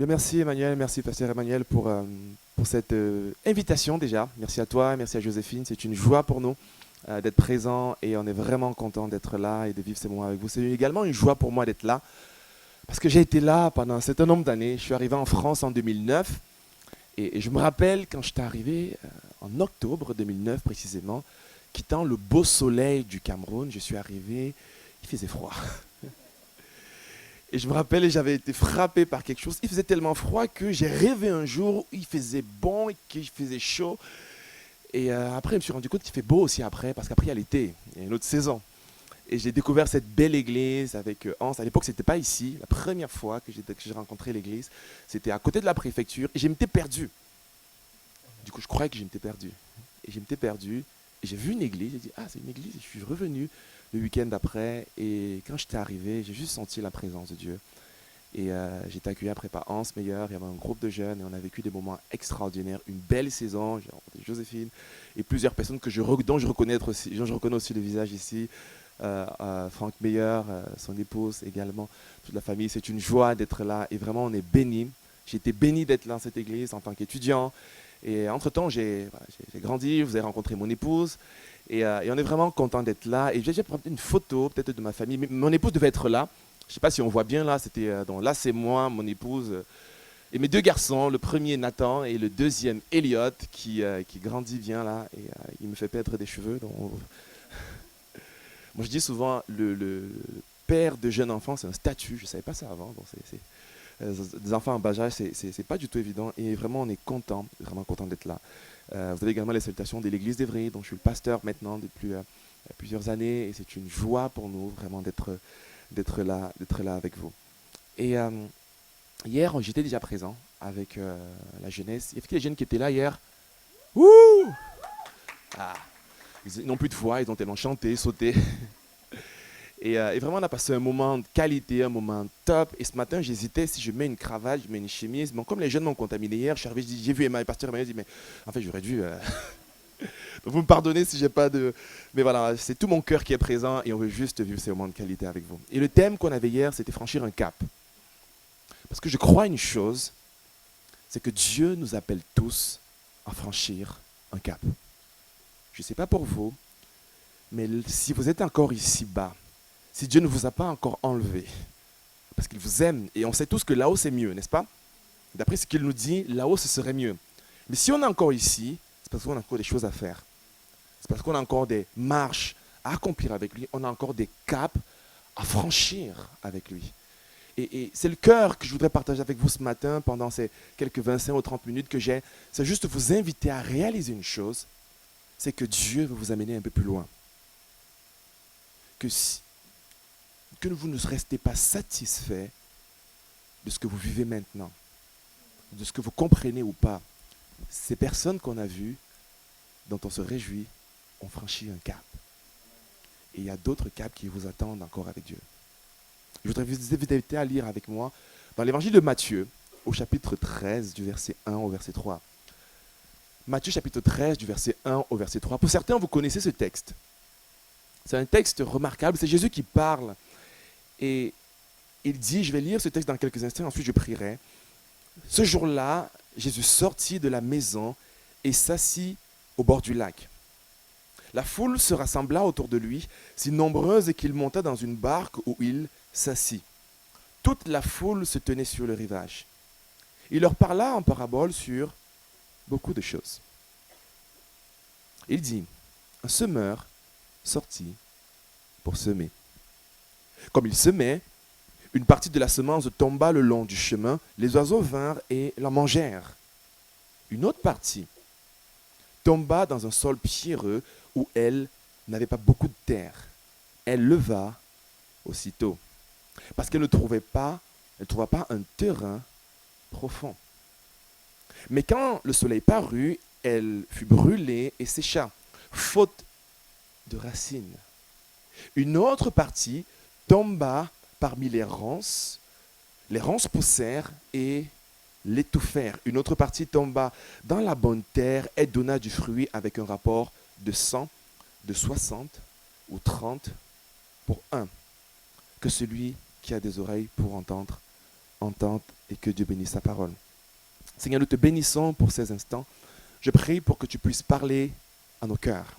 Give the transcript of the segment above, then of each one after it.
Bien, merci Emmanuel, merci Pasteur Emmanuel pour cette invitation déjà. Merci à toi, merci à Joséphine. C'est une joie pour nous d'être présents et on est vraiment content d'être là et de vivre ces moments avec vous. C'est également une joie pour moi d'être là parce que j'ai été là pendant un certain nombre d'années. Je suis arrivé en France en 2009 et je me rappelle quand j'étais arrivé en octobre 2009 précisément, quittant le beau soleil du Cameroun, je suis arrivé, il faisait froid. Et je me rappelle, j'avais été frappé par quelque chose. Il faisait tellement froid que j'ai rêvé un jour où il faisait bon et qu'il faisait chaud. Et après, je me suis rendu compte qu'il fait beau aussi après, parce qu'après, il y a l'été, il y a une autre saison. Et j'ai découvert cette belle église avec Hans. À l'époque, ce n'était pas ici. La première fois que j'ai rencontré l'église, c'était à côté de la préfecture. Et je m'étais perdu. Du coup, je croyais que je m'étais perdu. Et je m'étais perdu. Et j'ai vu une église. J'ai dit, ah, c'est une église. Et je suis revenu le week-end d'après. Et quand j'étais arrivé, j'ai juste senti la présence de Dieu. Et j'ai été accueilli après par Hans Meyer, il y avait un groupe de jeunes et on a vécu des moments extraordinaires, une belle saison. J'ai rencontré Joséphine et plusieurs personnes dont je reconnais aussi le visage ici. Franck Meyer, son épouse également, toute la famille. C'est une joie d'être là et vraiment on est bénis. J'ai été béni d'être là dans cette église en tant qu'étudiant. Et entre-temps, j'ai grandi, vous avez rencontré mon épouse. Et on est vraiment content d'être là. Et j'ai pris une photo peut-être de ma famille. Mais mon épouse devait être là. Je ne sais pas si on voit bien là, là c'est moi, mon épouse et mes deux garçons, le premier Nathan et le deuxième Elliot qui grandit bien là et il me fait perdre des cheveux. Moi je dis souvent le père de jeunes enfants c'est un statut, je ne savais pas ça avant. Des enfants en bas âge c'est pas du tout évident et vraiment on est content, vraiment content d'être là. Vous avez également les salutations de l'église d'Évry dont je suis le pasteur maintenant depuis plusieurs années et c'est une joie pour nous vraiment d'être là avec vous. Et hier, j'étais déjà présent avec la jeunesse. Il y a des jeunes qui étaient là hier. Ouh ah, ils n'ont plus de voix, ils ont tellement chanté, sauté. Et vraiment, on a passé un moment de qualité, un moment top. Et ce matin, j'hésitais si je mets une cravate, je mets une chemise. Bon, comme les jeunes m'ont contaminé hier, je suis arrivé, j'ai vu Emma, le pasteur Emmanuel, dit, mais en fait, j'aurais dû... Donc vous me pardonnez si j'ai pas de... Mais voilà, c'est tout mon cœur qui est présent et on veut juste vivre ces moments de qualité avec vous. Et le thème qu'on avait hier, c'était franchir un cap. Parce que je crois une chose, c'est que Dieu nous appelle tous à franchir un cap. Je ne sais pas pour vous, mais si vous êtes encore ici-bas, si Dieu ne vous a pas encore enlevé, parce qu'il vous aime, et on sait tous que là-haut c'est mieux, n'est-ce pas? D'après ce qu'il nous dit, là-haut ce serait mieux. Mais si on est encore ici, c'est parce qu'on a encore des choses à faire. C'est parce qu'on a encore des marches à accomplir avec lui, on a encore des caps à franchir avec lui. Et c'est le cœur que je voudrais partager avec vous ce matin pendant ces quelques 25 ou 30 minutes que j'ai. C'est juste vous inviter à réaliser une chose, c'est que Dieu veut vous amener un peu plus loin. Que vous ne restez pas satisfait de ce que vous vivez maintenant, de ce que vous comprenez ou pas. Ces personnes qu'on a vues, dont on se réjouit, ont franchi un cap. Et il y a d'autres caps qui vous attendent encore avec Dieu. Je voudrais vous inviter à lire avec moi dans l'évangile de Matthieu, au chapitre 13, du verset 1 au verset 3. Matthieu chapitre 13, du verset 1 au verset 3. Pour certains, vous connaissez ce texte. C'est un texte remarquable, c'est Jésus qui parle. Et il dit, je vais lire ce texte dans quelques instants, ensuite je prierai. Ce jour-là, Jésus sortit de la maison et s'assit au bord du lac. La foule se rassembla autour de lui, si nombreuse qu'il monta dans une barque où il s'assit. Toute la foule se tenait sur le rivage. Il leur parla en parabole sur beaucoup de choses. Il dit, un semeur sortit pour semer. Comme il semait, une partie de la semence tomba le long du chemin, les oiseaux vinrent et la mangèrent. Une autre partie tomba dans un sol pierreux où elle n'avait pas beaucoup de terre. Elle leva aussitôt, parce qu'elle ne trouva pas un terrain profond. Mais quand le soleil parut, elle fut brûlée et sécha, faute de racines. Une autre partie tomba parmi les ronces poussèrent et l'étouffèrent. Une autre partie tomba dans la bonne terre et donna du fruit avec un rapport de 100, de 60 ou 30 pour un. Que celui qui a des oreilles pour entendre entende et que Dieu bénisse sa parole. Seigneur, nous te bénissons pour ces instants. Je prie pour que tu puisses parler à nos cœurs.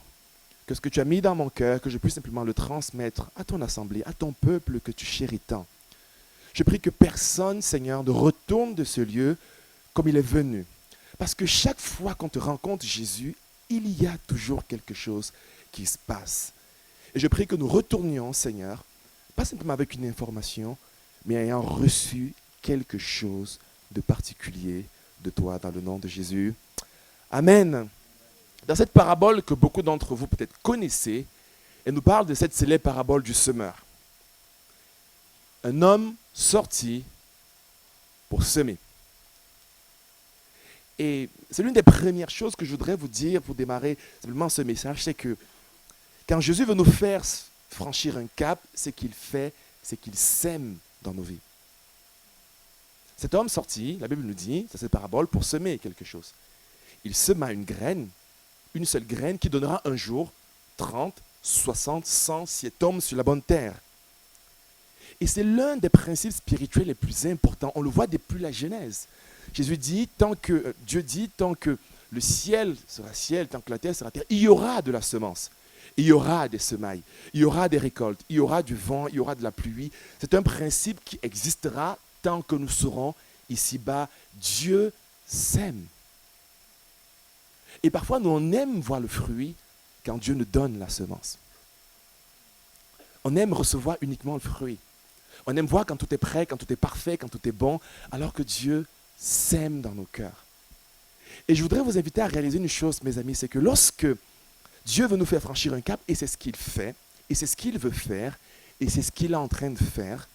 Que ce que tu as mis dans mon cœur, que je puisse simplement le transmettre à ton assemblée, à ton peuple que tu chéris tant. Je prie que personne, Seigneur, ne retourne de ce lieu comme il est venu. Parce que chaque fois qu'on te rencontre, Jésus, il y a toujours quelque chose qui se passe. Et je prie que nous retournions, Seigneur, pas simplement avec une information, mais ayant reçu quelque chose de particulier de toi, dans le nom de Jésus. Amen. Dans cette parabole que beaucoup d'entre vous peut-être connaissez, elle nous parle de cette célèbre parabole du semeur. Un homme sorti pour semer. Et c'est l'une des premières choses que je voudrais vous dire pour démarrer simplement ce message, c'est que quand Jésus veut nous faire franchir un cap, ce qu'il fait, c'est qu'il sème dans nos vies. Cet homme sorti, la Bible nous dit, c'est cette parabole, pour semer quelque chose. Il sema une graine, une seule graine qui donnera un jour 30, 60, 100 si elle tombe sur la bonne terre. Et c'est l'un des principes spirituels les plus importants. On le voit depuis la Genèse. Jésus dit, Dieu dit, tant que le ciel sera ciel, tant que la terre sera terre, il y aura de la semence. Il y aura des semailles, il y aura des récoltes, il y aura du vent, il y aura de la pluie. C'est un principe qui existera tant que nous serons ici-bas. Dieu sème. Et parfois, nous, on aime voir le fruit quand Dieu nous donne la semence. On aime recevoir uniquement le fruit. On aime voir quand tout est prêt, quand tout est parfait, quand tout est bon, alors que Dieu sème dans nos cœurs. Et je voudrais vous inviter à réaliser une chose, mes amis, c'est que lorsque Dieu veut nous faire franchir un cap, et c'est ce qu'il fait, et c'est ce qu'il veut faire, et c'est ce qu'il est en train de faire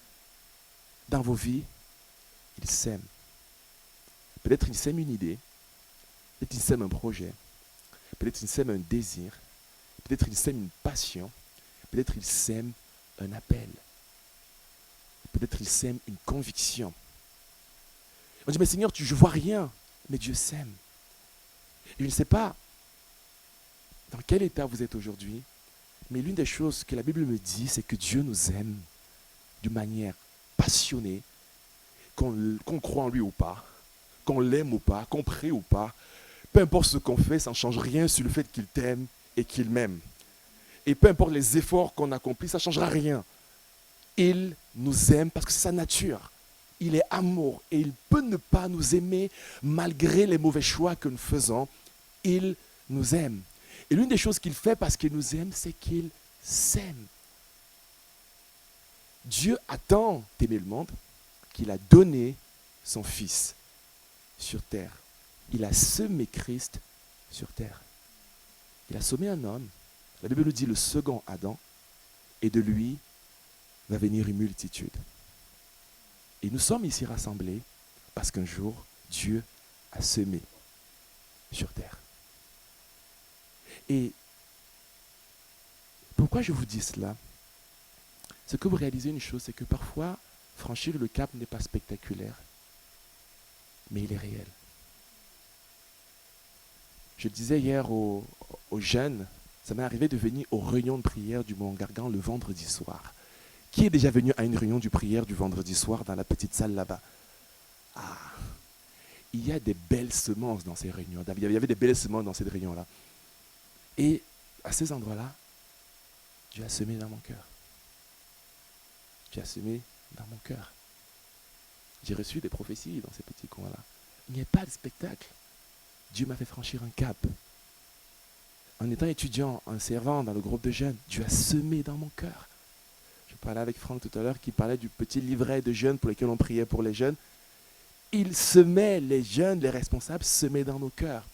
dans vos vies, il sème. Peut-être il sème une idée, peut-être il sème un projet, peut-être il sème un désir, peut-être il sème une passion, peut-être il sème un appel, peut-être il sème une conviction. On dit, mais Seigneur, je ne vois rien, mais Dieu sème. Et je ne sais pas dans quel état vous êtes aujourd'hui, mais l'une des choses que la Bible me dit, c'est que Dieu nous aime d'une manière passionnée, qu'on croit en lui ou pas, qu'on l'aime ou pas, qu'on prie ou pas. Peu importe ce qu'on fait, ça ne change rien sur le fait qu'il t'aime et qu'il m'aime. Et peu importe les efforts qu'on accomplit, ça ne changera rien. Il nous aime parce que c'est sa nature. Il est amour et il peut ne pas nous aimer malgré les mauvais choix que nous faisons. Il nous aime. Et l'une des choses qu'il fait parce qu'il nous aime, c'est qu'il s'aime. Dieu a tant aimé le monde qu'il a donné son Fils sur terre. Il a semé Christ sur terre. Il a semé un homme. La Bible nous dit le second Adam. Et de lui va venir une multitude. Et nous sommes ici rassemblés parce qu'un jour, Dieu a semé sur terre. Et pourquoi je vous dis cela? C'est que vous réalisez une chose, c'est que parfois, franchir le cap n'est pas spectaculaire, mais il est réel. Je disais hier aux jeunes, ça m'est arrivé de venir aux réunions de prière du Mont Gargan le vendredi soir. Qui est déjà venu à une réunion de prière du vendredi soir dans la petite salle là-bas? Ah, il y a des belles semences dans ces réunions. Il y avait des belles semences dans cette réunion-là. Et à ces endroits-là, Dieu a semé dans mon cœur. Dieu a semé dans mon cœur. J'ai reçu des prophéties dans ces petits coins-là. Il n'y a pas de spectacle. Dieu m'a fait franchir un cap. En étant étudiant, en servant dans le groupe de jeunes, Dieu a semé dans mon cœur. Je parlais avec Franck tout à l'heure qui parlait du petit livret de jeunes pour lesquels on priait pour les jeunes. Il semait, les jeunes, les responsables semaient dans nos cœurs.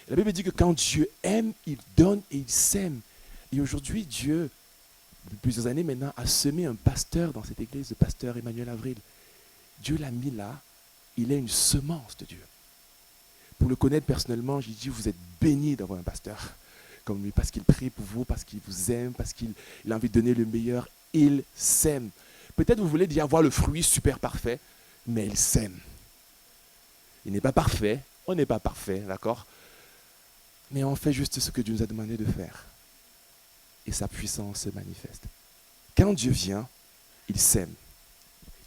La Bible dit que quand Dieu aime, il donne et il sème. Et aujourd'hui, Dieu, depuis plusieurs années maintenant, a semé un pasteur dans cette église, le pasteur Emmanuel Avril. Dieu l'a mis là, il est une semence de Dieu. Pour le connaître personnellement, j'ai dit, vous êtes bénis d'avoir un pasteur comme lui, parce qu'il prie pour vous, parce qu'il vous aime, parce qu'il a envie de donner le meilleur. Il sème. Peut-être vous voulez déjà avoir le fruit super parfait, mais il sème. Il n'est pas parfait, on n'est pas parfait, d'accord? Mais on fait juste ce que Dieu nous a demandé de faire. Et sa puissance se manifeste. Quand Dieu vient, il sème.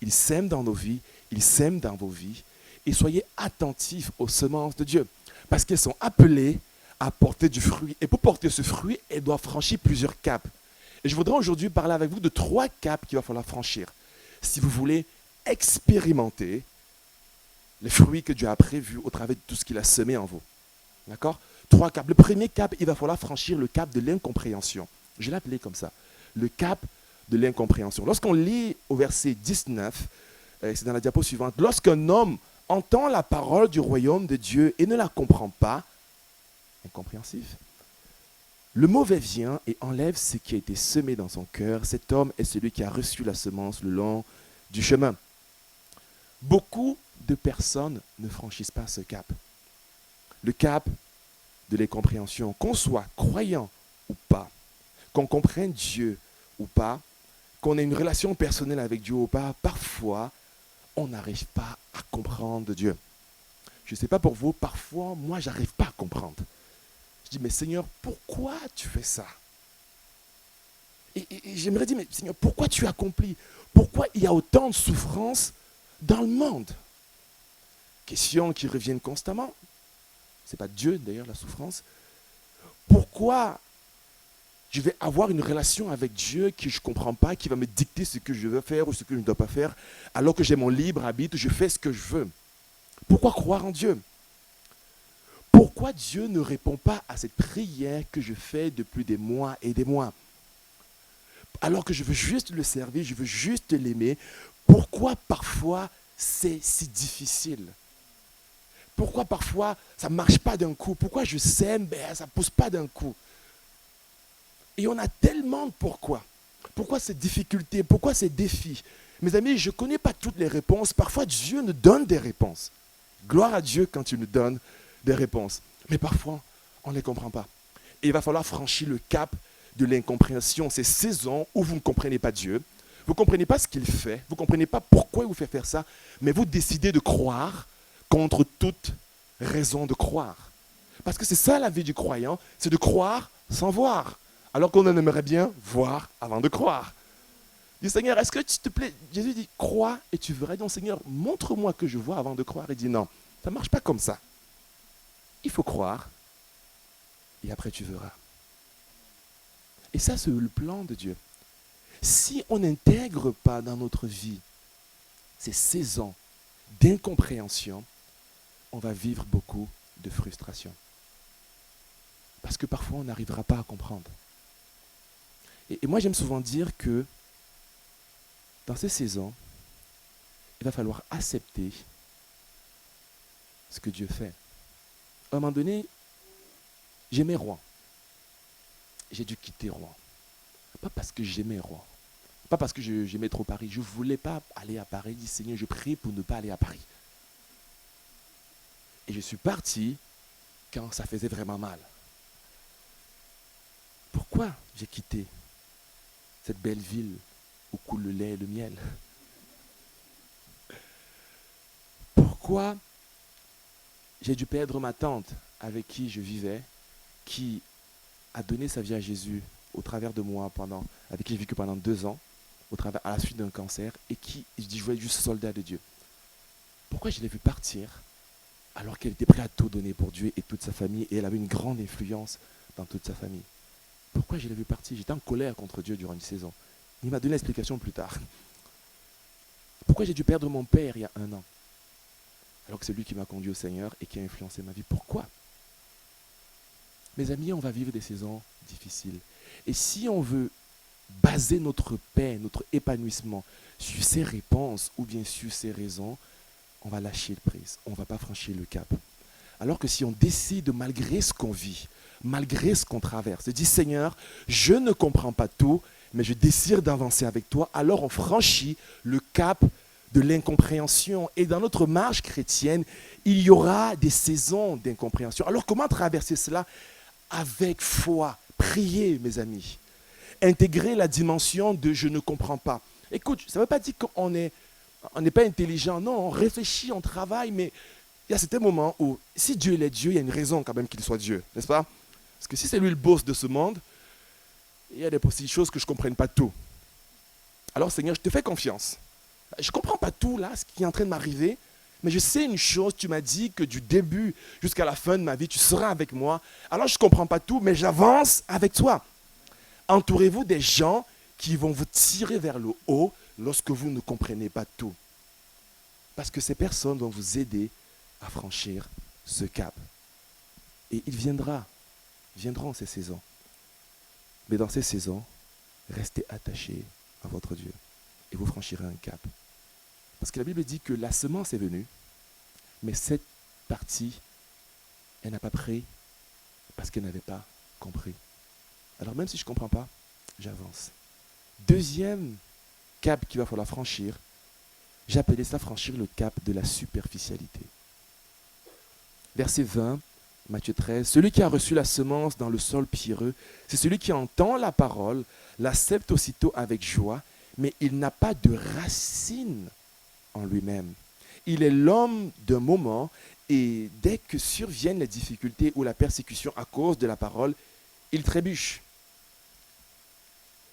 Il sème dans nos vies il sème dans vos vies. Et soyez attentifs aux semences de Dieu. Parce qu'elles sont appelées à porter du fruit. Et pour porter ce fruit, elles doivent franchir plusieurs caps. Et je voudrais aujourd'hui parler avec vous de 3 caps qu'il va falloir franchir. Si vous voulez expérimenter les fruits que Dieu a prévus au travers de tout ce qu'il a semé en vous. D'accord? 3 caps. Le premier cap, il va falloir franchir le cap de l'incompréhension. Je l'ai appelé comme ça. Le cap de l'incompréhension. Lorsqu'on lit au verset 19, c'est dans la diapo suivante, lorsqu'un homme entend la parole du royaume de Dieu et ne la comprend pas, incompréhensif, le mauvais vient et enlève ce qui a été semé dans son cœur. Cet homme est celui qui a reçu la semence le long du chemin. Beaucoup de personnes ne franchissent pas ce cap. Le cap de l'incompréhension, qu'on soit croyant ou pas, qu'on comprenne Dieu ou pas, qu'on ait une relation personnelle avec Dieu ou pas, parfois, on n'arrive pas à comprendre Dieu. Je ne sais pas pour vous, parfois, moi, je n'arrive pas à comprendre. Je dis, mais Seigneur, pourquoi tu fais ça? Et j'aimerais dire, mais Seigneur, pourquoi tu accomplis? Pourquoi il y a autant de souffrance dans le monde? Questions qui reviennent constamment. Ce n'est pas Dieu, d'ailleurs, la souffrance. Pourquoi je vais avoir une relation avec Dieu que je ne comprends pas, qui va me dicter ce que je veux faire ou ce que je ne dois pas faire, alors que j'ai mon libre arbitre, je fais ce que je veux? Pourquoi croire en Dieu? Pourquoi Dieu ne répond pas à cette prière que je fais depuis des mois et des mois? Alors que je veux juste le servir, je veux juste l'aimer, pourquoi parfois c'est si difficile? Pourquoi parfois ça ne marche pas d'un coup? Pourquoi je sème, ça ne pousse pas d'un coup? Et on a tellement de pourquoi. Pourquoi ces difficultés? Pourquoi ces défis? Mes amis, je ne connais pas toutes les réponses. Parfois, Dieu nous donne des réponses. Gloire à Dieu quand il nous donne des réponses. Mais parfois, on ne les comprend pas. Et il va falloir franchir le cap de l'incompréhension. Ces saisons où vous ne comprenez pas Dieu, vous ne comprenez pas ce qu'il fait, vous ne comprenez pas pourquoi il vous fait faire ça, mais vous décidez de croire contre toute raison de croire. Parce que c'est ça la vie du croyant, c'est de croire sans voir. Alors qu'on en aimerait bien voir avant de croire. Dis Seigneur, est-ce que tu te plais? Jésus dit, crois et tu verras. Donc Seigneur, montre-moi que je vois avant de croire. Il dit non, ça ne marche pas comme ça. Il faut croire et après tu verras. Et ça, c'est le plan de Dieu. Si on n'intègre pas dans notre vie ces saisons d'incompréhension, on va vivre beaucoup de frustration. Parce que parfois, on n'arrivera pas à comprendre. Et moi, j'aime souvent dire que dans ces saisons, il va falloir accepter ce que Dieu fait. À un moment donné, j'aimais Rouen. J'ai dû quitter Rouen. Pas parce que j'aimais Rouen. Pas parce que j'aimais trop Paris. Je ne voulais pas aller à Paris. Je dis, Seigneur, je prie pour ne pas aller à Paris. Et je suis parti quand ça faisait vraiment mal. Pourquoi j'ai quitté cette belle ville où coule le lait et le miel? Pourquoi j'ai dû perdre ma tante avec qui je vivais, qui a donné sa vie à Jésus au travers de moi, avec qui j'ai vécu pendant 2 ans, à la suite d'un cancer, et qui, je voulais juste soldat de Dieu. Pourquoi je l'ai vu partir alors qu'elle était prête à tout donner pour Dieu et toute sa famille, et elle avait une grande influence dans toute sa famille? Pourquoi je l'ai vu partir? J'étais en colère contre Dieu durant une saison. Il m'a donné l'explication plus tard. Pourquoi j'ai dû perdre mon père il y a 1 an? Alors que c'est lui qui m'a conduit au Seigneur et qui a influencé ma vie. Pourquoi? Mes amis, on va vivre des saisons difficiles. Et si on veut baser notre paix, notre épanouissement sur ces réponses ou bien sur ces raisons, on va lâcher le prise. On ne va pas franchir le cap. Alors que si on décide, malgré ce qu'on vit, malgré ce qu'on traverse, de dire Seigneur, je ne comprends pas tout, mais je désire d'avancer avec toi, alors on franchit le cap de l'incompréhension. Et dans notre marche chrétienne, il y aura des saisons d'incompréhension. Alors comment traverser cela? Avec foi. Prier, mes amis. Intégrer la dimension de je ne comprends pas. Écoute, ça ne veut pas dire qu'on n'est pas intelligent. Non, on réfléchit, on travaille, mais il y a certains moments où, si Dieu est Dieu, il y a une raison quand même qu'il soit Dieu, n'est-ce pas? Parce que si c'est lui le boss de ce monde, il y a des possibles choses que je ne comprenne pas tout. Alors Seigneur, je te fais confiance. Je ne comprends pas tout là, ce qui est en train de m'arriver, mais je sais une chose, tu m'as dit que du début jusqu'à la fin de ma vie, tu seras avec moi. Alors je ne comprends pas tout, mais j'avance avec toi. Entourez-vous des gens qui vont vous tirer vers le haut lorsque vous ne comprenez pas tout. Parce que ces personnes vont vous aider à franchir ce cap. Et il viendront ces saisons. Mais dans ces saisons, restez attachés à votre Dieu et vous franchirez un cap. Parce que la Bible dit que la semence est venue, mais cette partie, elle n'a pas pris parce qu'elle n'avait pas compris. Alors même si je ne comprends pas, j'avance. Deuxième cap qu'il va falloir franchir, j'appelais ça franchir le cap de la superficialité. Verset 20, Matthieu 13, celui qui a reçu la semence dans le sol pierreux, c'est celui qui entend la parole, l'accepte aussitôt avec joie, mais il n'a pas de racine en lui-même. Il est l'homme d'un moment et dès que surviennent les difficultés ou la persécution à cause de la parole, il trébuche.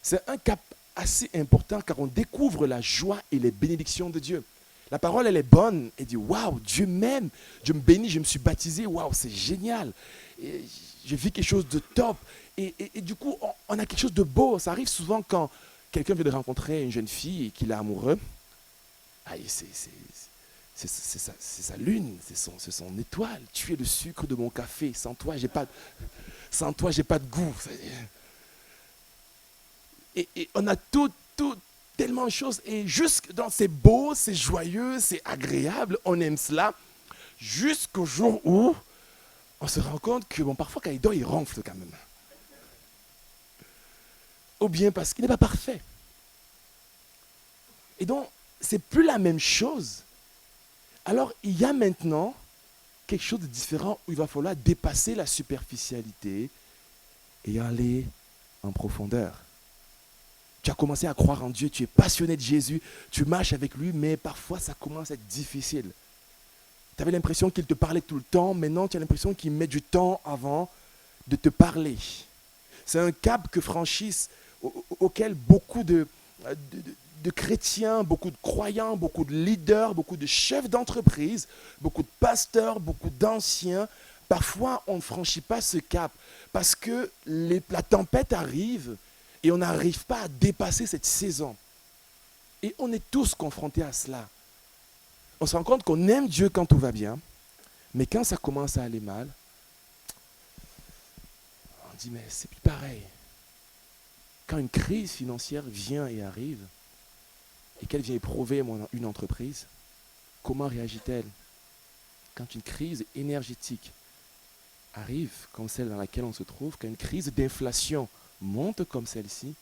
C'est un cap assez important car on découvre la joie et les bénédictions de Dieu. La parole, elle est bonne. Elle dit, waouh, Dieu m'aime. Dieu me bénit, je me suis baptisé. Waouh, c'est génial. J'ai vu quelque chose de top. Et du coup, on a quelque chose de beau. Ça arrive souvent quand quelqu'un vient de rencontrer une jeune fille et qu'il est amoureux. C'est sa lune, c'est son étoile. Tu es le sucre de mon café. Sans toi, j'ai pas de goût. Et on a tellement de choses. Et juste dans c'est beau, c'est joyeux, c'est agréable, on aime cela. Jusqu'au jour où on se rend compte que parfois quand il dort, il ronfle quand même. Ou bien parce qu'il n'est pas parfait. Et donc, c'est plus la même chose. Alors, il y a maintenant quelque chose de différent où il va falloir dépasser la superficialité et aller en profondeur. Tu as commencé à croire en Dieu, tu es passionné de Jésus, tu marches avec lui, mais parfois ça commence à être difficile. Tu avais l'impression qu'il te parlait tout le temps, maintenant tu as l'impression qu'il met du temps avant de te parler. C'est un cap que franchissent, auquel beaucoup de chrétiens, beaucoup de croyants, beaucoup de leaders, beaucoup de chefs d'entreprise, beaucoup de pasteurs, beaucoup d'anciens, parfois on ne franchit pas ce cap parce que la tempête arrive et on n'arrive pas à dépasser cette saison. Et on est tous confrontés à cela. On se rend compte qu'on aime Dieu quand tout va bien, mais quand ça commence à aller mal, on dit mais c'est plus pareil. Quand une crise financière vient et arrive, et qu'elle vient éprouver une entreprise, comment réagit-elle? Quand une crise énergétique arrive, comme celle dans laquelle on se trouve, quand une crise d'inflation monte comme celle-ci,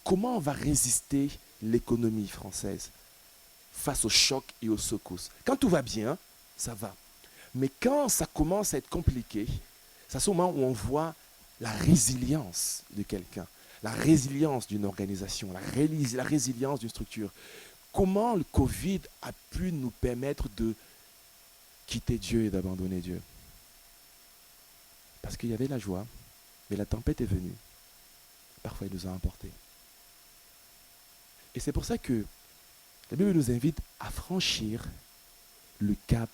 comment on va résister l'économie française face aux chocs et aux secousses? Quand tout va bien, ça va. Mais quand ça commence à être compliqué, c'est à ce moment où on voit la résilience de quelqu'un, la résilience d'une organisation, la résilience d'une structure. Comment le Covid a pu nous permettre de quitter Dieu et d'abandonner Dieu? Parce qu'il y avait la joie, mais la tempête est venue. Parfois, il nous a emportés. Et c'est pour ça que la Bible nous invite à franchir le cap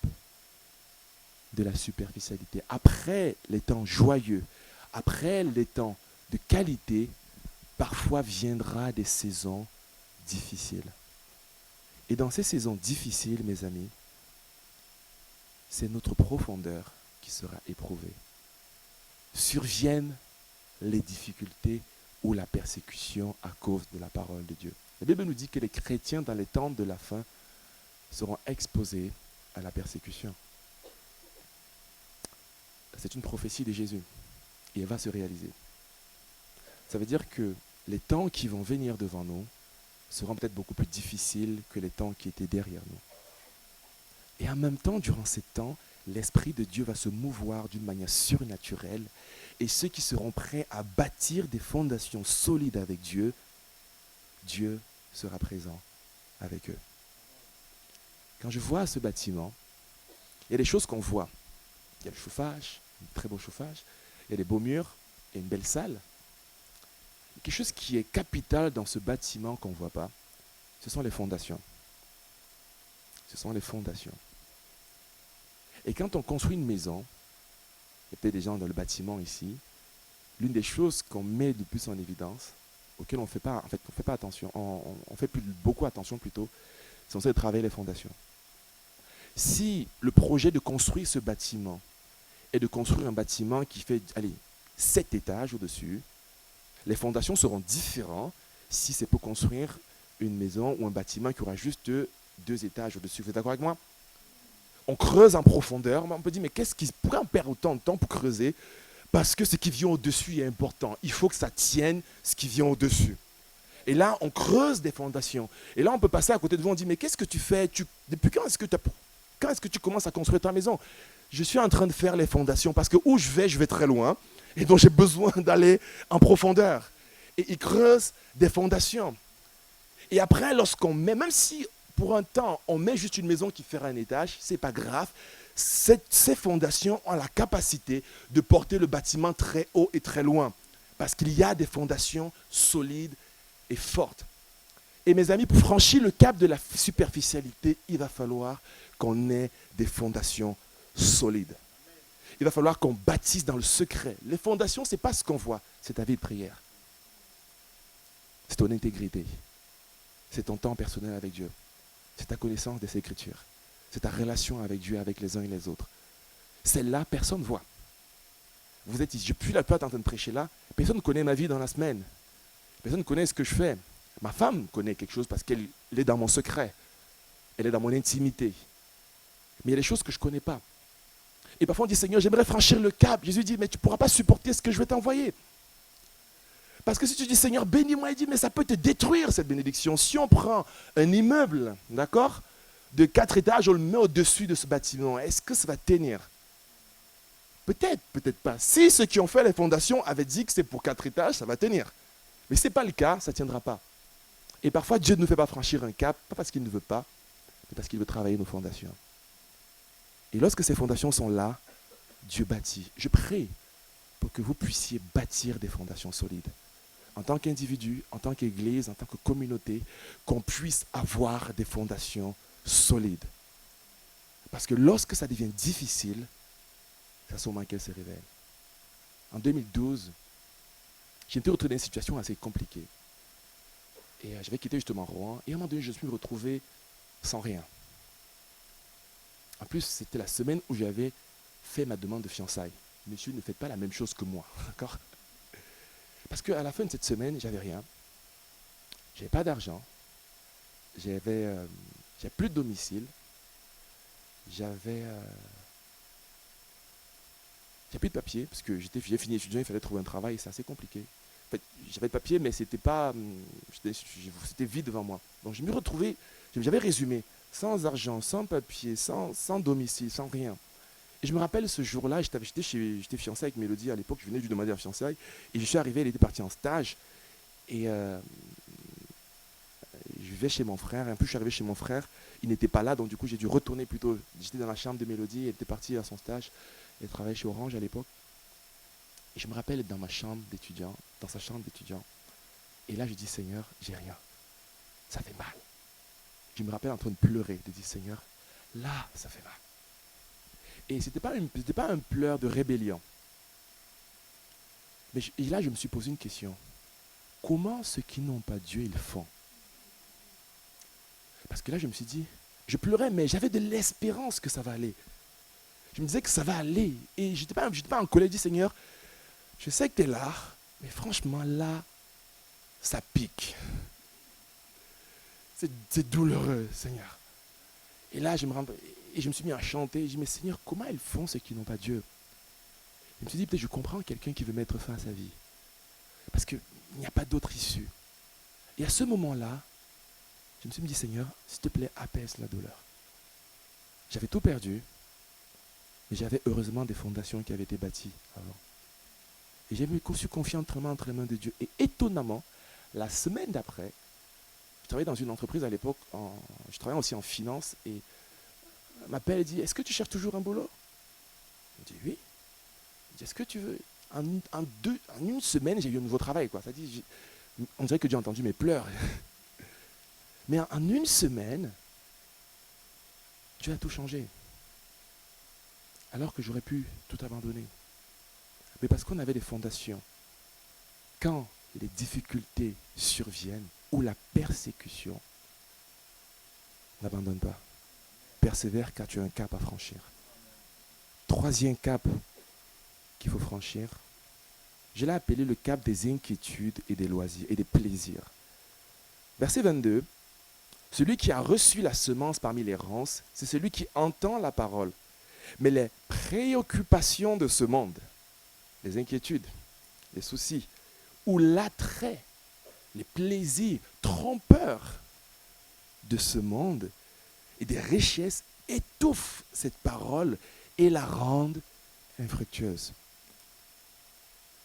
de la superficialité. Après les temps joyeux, après les temps de qualité, parfois viendra des saisons difficiles. Et dans ces saisons difficiles, mes amis, c'est notre profondeur qui sera éprouvée. Surviennent les difficultés ou la persécution à cause de la parole de Dieu. La Bible nous dit que les chrétiens dans les temps de la fin seront exposés à la persécution. C'est une prophétie de Jésus et elle va se réaliser. Ça veut dire que les temps qui vont venir devant nous seront peut-être beaucoup plus difficiles que les temps qui étaient derrière nous. Et en même temps, durant ces temps, l'Esprit de Dieu va se mouvoir d'une manière surnaturelle et ceux qui seront prêts à bâtir des fondations solides avec Dieu, Dieu sera présent avec eux. Quand je vois ce bâtiment, il y a des choses qu'on voit. Il y a le chauffage, un très beau chauffage, il y a des beaux murs, il y a une belle salle. Quelque chose qui est capital dans ce bâtiment qu'on ne voit pas, ce sont les fondations. ce sont les fondations. Et quand on construit une maison, il y a peut-être des gens dans le bâtiment ici, l'une des choses qu'on met le plus en évidence, auxquelles on ne fait pas, on fait pas attention, on fait beaucoup attention plutôt, c'est de travailler les fondations. Si le projet de construire ce bâtiment est de construire un bâtiment qui fait, 7 étages au-dessus, les fondations seront différentes si c'est pour construire une maison ou un bâtiment qui aura juste 2 étages au-dessus. Vous êtes d'accord avec moi? On creuse en profondeur, on peut dire, mais pourquoi on perd autant de temps pour creuser? Parce que ce qui vient au-dessus est important. Il faut que ça tienne ce qui vient au-dessus. Et là, on creuse des fondations. Et là, on peut passer à côté de vous, on dit, mais qu'est-ce que tu fais? Depuis quand est-ce que tu commences à construire ta maison? Je suis en train de faire les fondations parce que où je vais très loin. Et donc, j'ai besoin d'aller en profondeur. Et il creuse des fondations. Et après, lorsqu'on met, même si pour un temps, on met juste une maison qui fera un étage, ce n'est pas grave. Ces fondations ont la capacité de porter le bâtiment très haut et très loin. Parce qu'il y a des fondations solides et fortes. Et mes amis, pour franchir le cap de la superficialité, il va falloir qu'on ait des fondations solides. Il va falloir qu'on bâtisse dans le secret. Les fondations, ce n'est pas ce qu'on voit, c'est ta vie de prière. C'est ton intégrité. C'est ton temps personnel avec Dieu. C'est ta connaissance des Écritures. C'est ta relation avec Dieu, avec les uns et les autres. Celle-là, personne ne voit. Vous êtes ici, depuis la plupart en train de prêcher là, personne ne connaît ma vie dans la semaine. Personne ne connaît ce que je fais. Ma femme connaît quelque chose parce qu'elle est dans mon secret. Elle est dans mon intimité. Mais il y a des choses que je ne connais pas. Et parfois on dit, Seigneur, j'aimerais franchir le cap. Jésus dit, mais tu ne pourras pas supporter ce que je vais t'envoyer. Parce que si tu dis, Seigneur, bénis-moi, il dit, mais ça peut te détruire cette bénédiction. Si on prend un immeuble, d'accord, de 4 étages, on le met au-dessus de ce bâtiment, est-ce que ça va tenir? Peut-être, peut-être pas. Si ceux qui ont fait les fondations avaient dit que c'est pour 4 étages, ça va tenir. Mais ce n'est pas le cas, ça ne tiendra pas. Et parfois, Dieu ne nous fait pas franchir un cap, pas parce qu'il ne veut pas, mais parce qu'il veut travailler nos fondations. Et lorsque ces fondations sont là, Dieu bâtit. Je prie pour que vous puissiez bâtir des fondations solides. En tant qu'individu, en tant qu'église, en tant que communauté, qu'on puisse avoir des fondations solides. Parce que lorsque ça devient difficile, c'est à ce moment qu'elle se révèle. En 2012, j'ai été retrouvé dans une situation assez compliquée. Et j'avais quitté justement Rouen. Et à un moment donné, je me suis retrouvé sans rien. En plus, c'était la semaine où j'avais fait ma demande de fiançailles. Monsieur, ne faites pas la même chose que moi. D'accord? Parce qu'à la fin de cette semaine, j'avais rien. J'avais pas d'argent. J'avais plus de domicile. J'avais plus de papier, parce que j'ai fini étudiant, il fallait trouver un travail, et c'est assez compliqué. En fait, j'avais de papier, mais c'était vide devant moi. Donc je me retrouvais, j'avais résumé, sans argent, sans papier, sans domicile, sans rien. Et je me rappelle ce jour-là, j'étais fiancé avec Mélodie à l'époque, je venais de lui demander la fiançailles, et je suis arrivé, elle était partie en stage, et je vais chez mon frère, et un peu je suis arrivé chez mon frère, il n'était pas là, donc du coup j'ai dû retourner plutôt, j'étais dans la chambre de Mélodie, elle était partie à son stage, elle travaillait chez Orange à l'époque, et je me rappelle être dans ma chambre d'étudiant, dans sa chambre d'étudiant, et là je dis Seigneur, j'ai rien, ça fait mal. Je me rappelle en train de pleurer, de dire Seigneur, là ça fait mal. Et ce n'était pas un pleur de rébellion. Et là, je me suis posé une question. Comment ceux qui n'ont pas Dieu, ils font? Parce que là, je me suis dit, je pleurais, mais j'avais de l'espérance que ça va aller. Je me disais que ça va aller. Et je n'étais pas en colère, je dis Seigneur, je sais que tu es là, mais franchement, là, ça pique. C'est douloureux, Seigneur. Et là, je me suis mis à chanter. Je dis, mais Seigneur, comment ils font ceux qui n'ont pas Dieu? Je me suis dit, peut-être je comprends quelqu'un qui veut mettre fin à sa vie. Parce qu'il n'y a pas d'autre issue. Et à ce moment-là, je me suis dit, Seigneur, s'il te plaît, apaise la douleur. J'avais tout perdu, mais j'avais heureusement des fondations qui avaient été bâties avant. Et j'ai suis confiant entre les mains de Dieu. Et étonnamment, la semaine d'après, je travaillais dans une entreprise à l'époque, je travaillais aussi en finance, et elle m'appelle et dit, est-ce que tu cherches toujours un boulot? Je dis oui. Je dis, est-ce que tu veux? En une semaine, j'ai eu un nouveau travail, quoi. Ça dit, on dirait que Dieu a entendu mes pleurs. Mais en une semaine, Dieu a tout changé. Alors que j'aurais pu tout abandonner. Mais parce qu'on avait des fondations. Quand les difficultés surviennent ou la persécution, n'abandonne pas. Persévère car tu as un cap à franchir. Troisième cap qu'il faut franchir, je l'ai appelé le cap des inquiétudes et des loisirs et des plaisirs. Verset 22, celui qui a reçu la semence parmi les ronces, c'est celui qui entend la parole. Mais les préoccupations de ce monde, les inquiétudes, les soucis, ou l'attrait, les plaisirs trompeurs de ce monde et des richesses étouffent cette parole et la rendent infructueuse.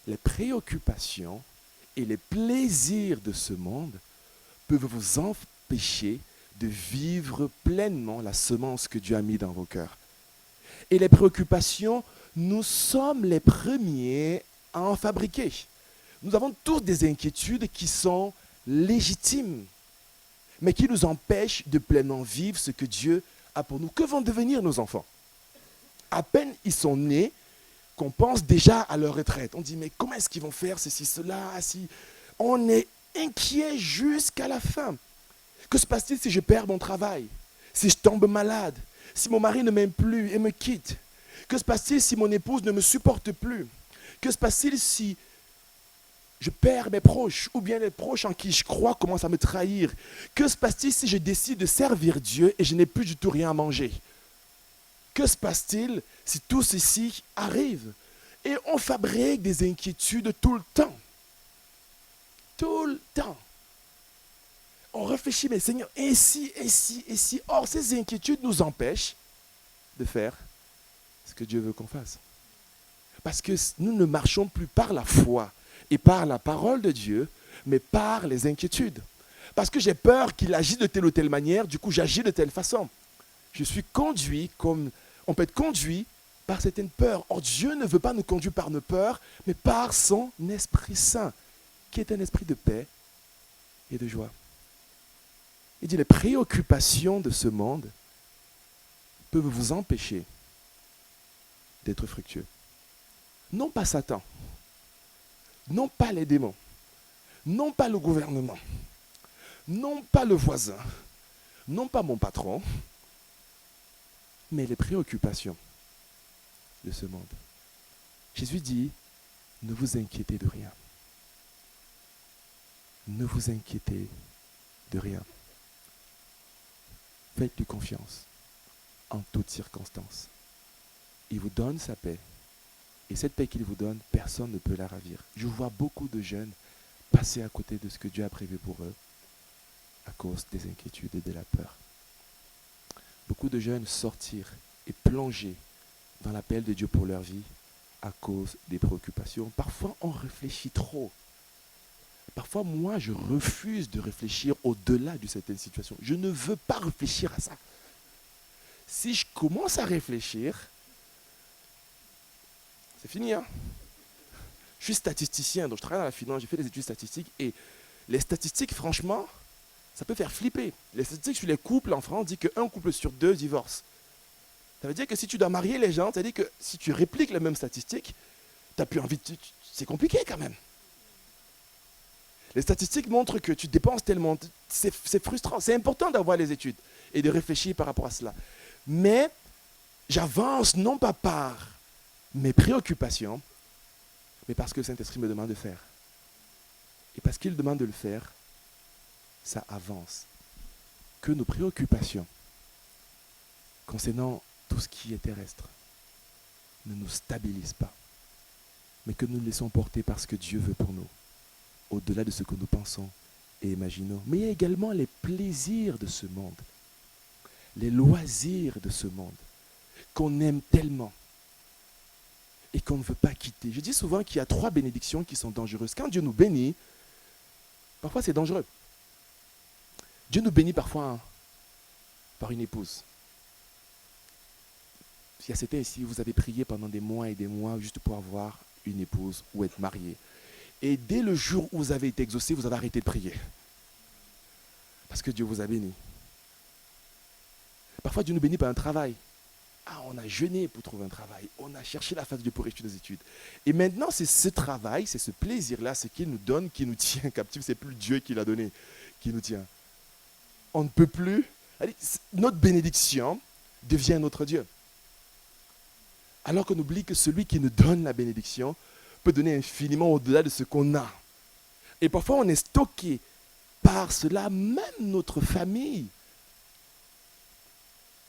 Les préoccupations et les plaisirs de ce monde peuvent vous empêcher de vivre pleinement la semence que Dieu a mise dans vos cœurs. Et les préoccupations, nous sommes les premiers à en fabriquer. Nous avons tous des inquiétudes qui sont légitimes, mais qui nous empêchent de pleinement vivre ce que Dieu a pour nous. Que vont devenir nos enfants? À peine ils sont nés, qu'on pense déjà à leur retraite. On dit, mais comment est-ce qu'ils vont faire ceci, cela, si... On est inquiet jusqu'à la fin. Que se passe-t-il si je perds mon travail? Si je tombe malade? Si mon mari ne m'aime plus et me quitte? Que se passe-t-il si mon épouse ne me supporte plus? Que se passe-t-il si je perds mes proches ou bien les proches en qui je crois commencent à me trahir? Que se passe-t-il si je décide de servir Dieu et je n'ai plus du tout rien à manger? Que se passe-t-il si tout ceci arrive? Et on fabrique des inquiétudes tout le temps. Tout le temps. On réfléchit, mais Seigneur, et si, et si, et si. Or, ces inquiétudes nous empêchent de faire ce que Dieu veut qu'on fasse. Parce que nous ne marchons plus par la foi et par la parole de Dieu, mais par les inquiétudes. Parce que j'ai peur qu'il agisse de telle ou telle manière, du coup j'agis de telle façon. Je suis conduit comme on peut être conduit par certaines peurs. Or, Dieu ne veut pas nous conduire par nos peurs, mais par son Esprit Saint, qui est un esprit de paix et de joie. Il dit, les préoccupations de ce monde peuvent vous empêcher d'être fructueux. Non pas Satan, non pas les démons, non pas le gouvernement, non pas le voisin, non pas mon patron, mais les préoccupations de ce monde. Jésus dit, ne vous inquiétez de rien. Ne vous inquiétez de rien. Faites-lui confiance en toutes circonstances. Il vous donne sa paix. Et cette paix qu'il vous donne, personne ne peut la ravir. Je vois beaucoup de jeunes passer à côté de ce que Dieu a prévu pour eux à cause des inquiétudes et de la peur. Beaucoup de jeunes sortir et plonger dans l'appel de Dieu pour leur vie à cause des préoccupations. Parfois, on réfléchit trop. Parfois, moi, je refuse de réfléchir au-delà de certaines situations. Je ne veux pas réfléchir à ça. Si je commence à réfléchir, c'est fini. Hein? Je suis statisticien, donc je travaille dans la finance, j'ai fait des études statistiques. Et les statistiques, franchement, ça peut faire flipper. Les statistiques sur les couples en France disent qu'un couple sur deux divorce. Ça veut dire que si tu dois marier les gens, ça veut dire que si tu répliques les mêmes statistiques, tu n'as plus envie de... C'est compliqué quand même. Les statistiques montrent que tu dépenses tellement. C'est frustrant. C'est important d'avoir les études et de réfléchir par rapport à cela. Mais j'avance non pas par mes préoccupations, mais parce que le Saint-Esprit me demande de faire. Et parce qu'il demande de le faire, ça avance. Que nos préoccupations concernant tout ce qui est terrestre ne nous stabilisent pas, mais que nous nous laissons porter par ce que Dieu veut pour nous, au-delà de ce que nous pensons et imaginons. Mais il y a également les plaisirs de ce monde, les loisirs de ce monde, qu'on aime tellement et qu'on ne veut pas quitter. Je dis souvent qu'il y a 3 bénédictions qui sont dangereuses. Quand Dieu nous bénit, parfois c'est dangereux. Dieu nous bénit parfois par une épouse. Il y a certains ici, vous avez prié pendant des mois et des mois juste pour avoir une épouse ou être marié. Et dès le jour où vous avez été exaucé, vous avez arrêté de prier. Parce que Dieu vous a béni. Parfois, Dieu nous bénit par un travail. Ah, on a jeûné pour trouver un travail. On a cherché la face de Dieu pour réussir nos études. Et maintenant, c'est ce travail, c'est ce plaisir-là, ce qu'il nous donne, qui nous tient captifs. C'est plus Dieu qui l'a donné, qui nous tient. On ne peut plus. Allez, notre bénédiction devient notre Dieu. Alors qu'on oublie que celui qui nous donne la bénédiction peut donner infiniment au-delà de ce qu'on a. Et parfois, on est stocké par cela, même notre famille.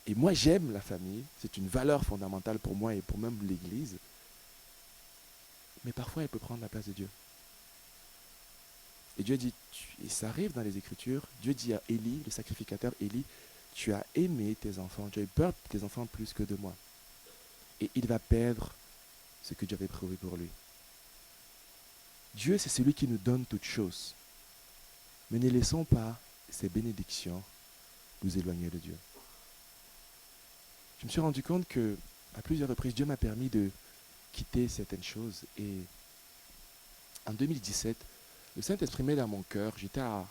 Et moi, j'aime la famille. C'est une valeur fondamentale pour moi et pour même l'Église. Mais parfois, elle peut prendre la place de Dieu. Et Dieu dit, et ça arrive dans les Écritures, Dieu dit à Élie, le sacrificateur Élie, tu as aimé tes enfants, tu as eu peur de tes enfants plus que de moi. Et il va perdre ce que Dieu avait prévu pour lui. Dieu, c'est celui qui nous donne toutes choses. Mais ne laissons pas ces bénédictions nous éloigner de Dieu. Je me suis rendu compte que, à plusieurs reprises, Dieu m'a permis de quitter certaines choses. Et en 2017, le Saint-Esprit met dans mon cœur, j'étais à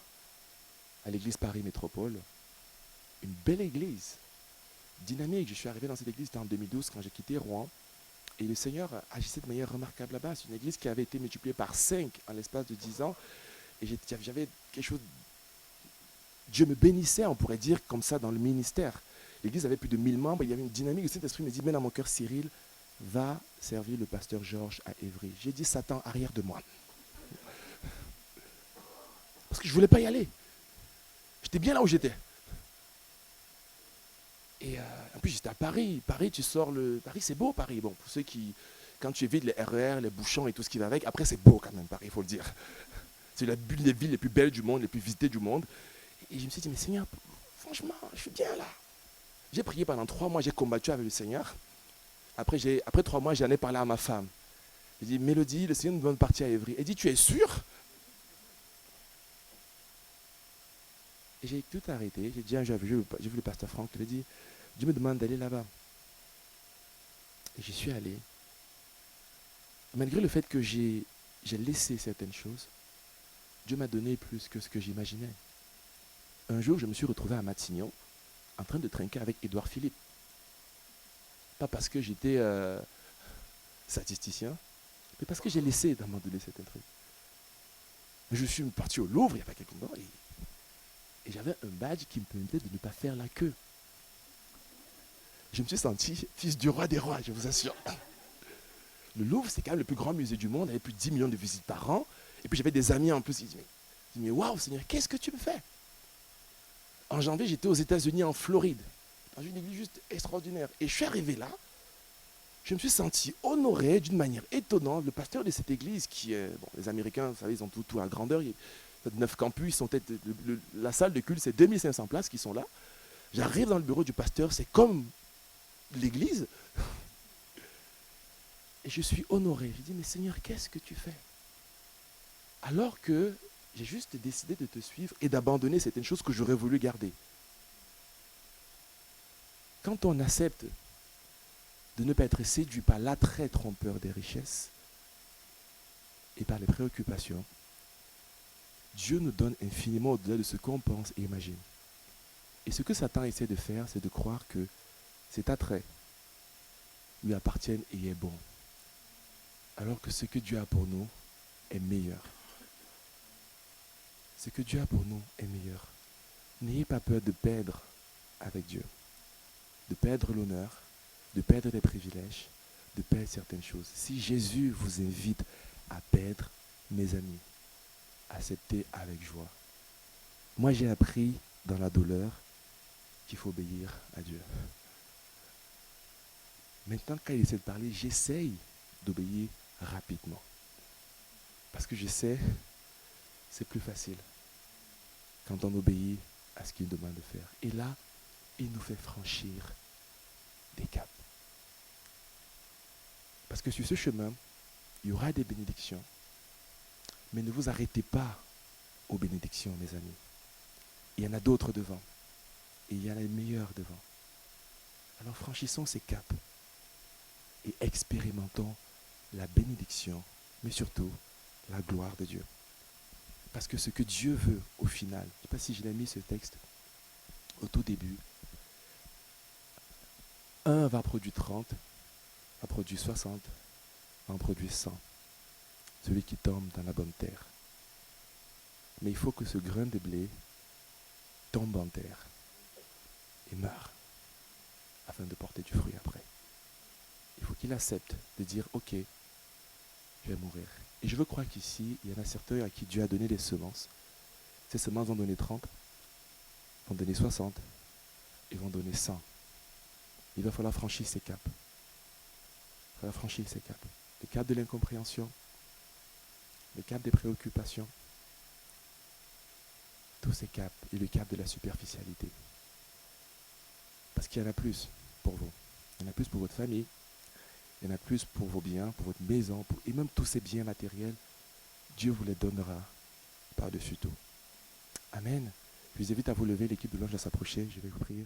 l'église Paris Métropole, une belle église, dynamique. Je suis arrivé dans cette église, c'était en 2012 quand j'ai quitté Rouen. Et le Seigneur agissait de manière remarquable là-bas. C'est une église qui avait été multipliée par 5 en l'espace de 10 ans. Et j'avais quelque chose... Dieu me bénissait, on pourrait dire, comme ça, dans le ministère. L'église avait plus de 1000 membres, il y avait une dynamique. Le Saint-Esprit me dit, mets dans mon cœur, Cyril, va servir le pasteur Georges à Évry. J'ai dit, Satan, arrière de moi. Parce que je ne voulais pas y aller. J'étais bien là où j'étais. Et en plus, j'étais à Paris. Paris, tu sors le... Paris, c'est beau, Paris. Bon, pour ceux qui... Quand tu évites les RER, les bouchons et tout ce qui va avec, après, c'est beau quand même, Paris, il faut le dire. C'est l'une des villes les plus belles du monde, les plus visitées du monde. Et je me suis dit, mais Seigneur, franchement, je suis bien là. J'ai prié pendant 3 mois, j'ai combattu avec le Seigneur. Après 3 mois, j'en ai parlé à ma femme. J'ai dit, Mélodie, le Seigneur nous donne partir à Évry. Elle dit, tu es sûre? Et j'ai tout arrêté. J'ai dit, j'ai vu le pasteur Franck, il a dit, Dieu me demande d'aller là-bas. Et j'y suis allé. Malgré le fait que j'ai laissé certaines choses, Dieu m'a donné plus que ce que j'imaginais. Un jour, je me suis retrouvé à Matignon, en train de trinquer avec Édouard Philippe. Pas parce que j'étais statisticien, mais parce que j'ai laissé d'un moment donné certains trucs. Je suis parti au Louvre il n'y a pas quelque temps et j'avais un badge qui me permettait de ne pas faire la queue. Je me suis senti fils du roi des rois, je vous assure. Le Louvre, c'est quand même le plus grand musée du monde, il y avait plus de 10 millions de visites par an. Et puis j'avais des amis en plus qui disaient, mais waouh Seigneur, qu'est-ce que tu me fais? En janvier, j'étais aux États-Unis, en Floride, dans une église juste extraordinaire. Et je suis arrivé là, je me suis senti honoré d'une manière étonnante. Le pasteur de cette église, qui est, bon, les Américains, vous savez, ils ont tout à grandeur, il y a 9 campus, la salle de culte, c'est 2500 places qui sont là. J'arrive dans le bureau du pasteur, c'est comme l'église. Et je suis honoré. Je dis, mais Seigneur, qu'est-ce que tu fais? Alors que j'ai juste décidé de te suivre et d'abandonner certaines choses que j'aurais voulu garder. Quand on accepte de ne pas être séduit par l'attrait trompeur des richesses et par les préoccupations, Dieu nous donne infiniment au-delà de ce qu'on pense et imagine. Et ce que Satan essaie de faire, c'est de croire que cet attrait lui appartient et est bon. Alors que ce que Dieu a pour nous est meilleur. Ce que Dieu a pour nous est meilleur. N'ayez pas peur de perdre avec Dieu. De perdre l'honneur, de perdre les privilèges, de perdre certaines choses. Si Jésus vous invite à perdre, mes amis, acceptez avec joie. Moi, j'ai appris dans la douleur qu'il faut obéir à Dieu. Maintenant, quand il essaie de parler, j'essaye d'obéir rapidement. Parce que je sais, c'est plus facile quand on obéit à ce qu'il demande de faire. Et là, il nous fait franchir des caps. Parce que sur ce chemin, il y aura des bénédictions. Mais ne vous arrêtez pas aux bénédictions, mes amis. Il y en a d'autres devant. Et il y en a les meilleurs devant. Alors franchissons ces caps et expérimentons la bénédiction, mais surtout la gloire de Dieu. Parce que ce que Dieu veut au final, je ne sais pas si je l'ai mis ce texte au tout début, Un va produire 30, va produire 60, va en produire 100. Celui qui tombe dans la bonne terre. Mais il faut que ce grain de blé tombe en terre et meure afin de porter du fruit après. Il faut qu'il accepte de dire, ok, je vais mourir. Et je veux croire qu'ici, il y en a certains à qui Dieu a donné des semences. Ces semences vont donner 30, vont donner 60 et vont donner 100. Il va falloir franchir ces caps. Il va falloir franchir ces caps. Le cap de l'incompréhension, le cap des préoccupations, tous ces caps et le cap de la superficialité. Parce qu'il y en a plus pour vous. Il y en a plus pour votre famille. Il y en a plus pour vos biens, pour votre maison, et même tous ces biens matériels. Dieu vous les donnera par-dessus tout. Amen. Je vous invite à vous lever, l'équipe de l'ange à s'approcher. Je vais vous prier.